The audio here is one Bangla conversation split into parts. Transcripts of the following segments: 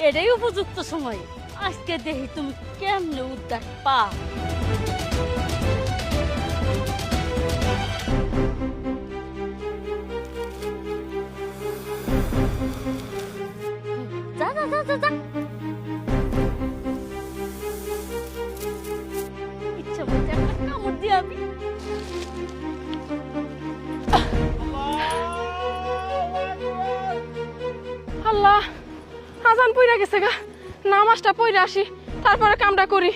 এটাই উপযুক্ত সময়। আজকে দেখি তুমি কেমনে উদ্ধার পা। যা যা যা যা যা, ইচ্ছা মতো একটা কামড় দিয়ে আমি। আল্লাহ, আজান পইরা গেছে গা। নামাজটা পইরা আসি, তারপরে কামটা করি।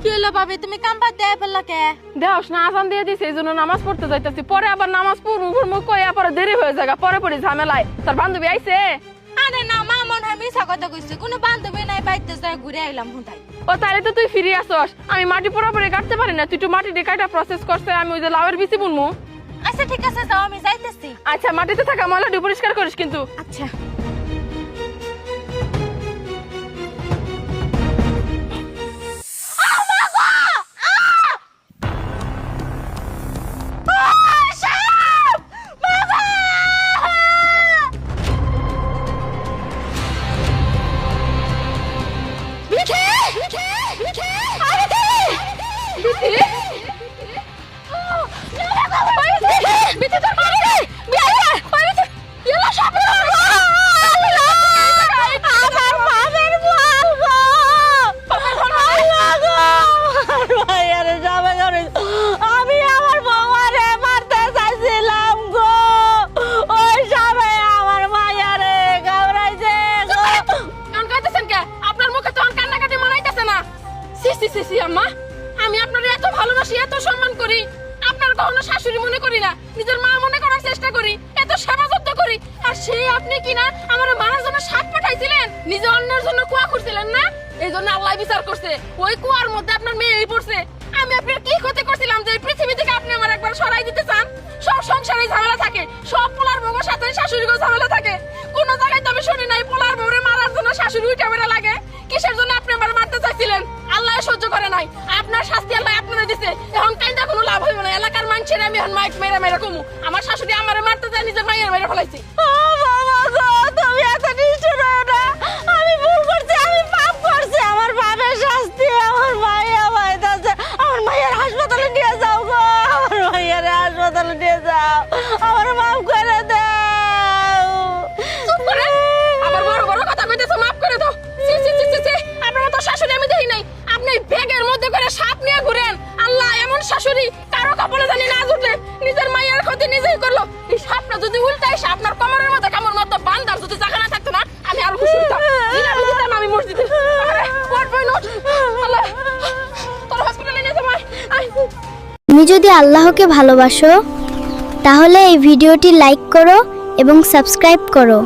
কি হলো ভাবি, তুমি কাম বাদ দিয়ে ফেললা কে? দেওস না, আজান দিয়ে দিছে, এই জন্য নামাজ পড়তে যাইতেছি। পরে আবার নামাজ পড়বো কয়ে পরে দেরি হয়ে যায়, পরে পরে ঝামেলায়। তার বান্ধবী আইছে? আরে না, মা মনে হয় মিছা কথা কইছে। কোনো বান্ধবী নাই, বাইতে যাই ঘুরে আইলাম হুদাই। ও তাহলে তো তুই ফিরে আসস। আমি মাটি পুরোপুরি কাটতে পারি না, তুই একটু মাটি দিয়ে কাটা প্রসেস করছে। আমি ওই যে লাউয়ের বিচি বুনমু। আচ্ছা ঠিক আছে, যাও, আমি যাইতেছি। আচ্ছা, মাটিতে থাকা ময়লাটি পরিষ্কার করিস কিন্তু। আচ্ছা। আম্মা, আমি আপনার এত ভালোবাসি, এত সম্মান করি, আপনার কখনো শাশুড়ি মনে করি না, নিজের মা মনে করার চেষ্টা করি, এত সেবা যত্ন করি। আর সেই আপনি কিনা আমার মারার জন্য সাপ পাঠাইছিলেন, নিজে অন্যের জন্য কুয়া করছিলেন না? এই জন্য আল্লাহ বিচার করছে, ওই কুয়ার মধ্যে আপনার মেয়েই পড়ছে। আমি আপনার কি ক্ষতি করছিলাম যে এই পৃথিবী থেকে আপনি আমার একবার সরাই দিতে চান? সব সংসারে ঝামেলা থাকে, সব পোলার বউর সাথে শাশুড়িরও ঝামেলা থাকে। কোন জায়গায় তো আমি শুনি নাই পোলার বউরে মারার জন্য শাশুড়ি উঠে বেড়া লাগে। কিসের জন্য আপনি আমার মারতে চাইছিলেন? আল্লাহ সহ্য করে নাই, আপনার শাস্তি আল্লাহ আপনারা দিছে। এখন কাইন্দা কোনো লাভ হইব না। এলাকার মানুষের আমি এখন মাইক মেরে মেরে কমু, আমার শাশুড়ি আমারে মারতে যায়, নিজের মাইয়ের মেরে ফেলাইছে। তুমি এত নিষ্ঠুর হও না। আমি ভুল করছি, আমি পাপ করছি। আমার পাপের শাস্তি আমার মাইয়া পাইতাছে। আমার মাইয়ার হাসপাতালে নিয়ে যাও গো, আমার মাইয়ার হাসপাতালে নিয়ে যাও, আমার মাফ করে দাও। চুপ করে, আবার বড় বড় কথা কইতেছো, মাফ করে দাও। সি সি সি সি, আপনার তো শাশুড়ি আমি দেই নাই। আপনি ব্যাগের মধ্যে করে সাপ নিয়ে ঘুরেন। আল্লাহ, এমন শাশুড়ি কারো কপালে জানি না জুটে। নিজের মায়ের ক্ষতি নিজেই করলো। এই সাপটা যদি উল্টাই এসে আপনার কোমরের মধ্যে কামড় মারতো, বান্দার যদি জায়গা না থাকতো না, আমি আরো খুশি হতাম। আমি দিতাম আমি মসজিদে। আরে ওঠ বই নোট। আল্লাহ, তোর হসপিটালে নিয়ে যাও। তুমি যদি আল্লাহকে ভালোবাসো তাহলে এই ভিডিওটি লাইক করো এবং সাবস্ক্রাইব করো।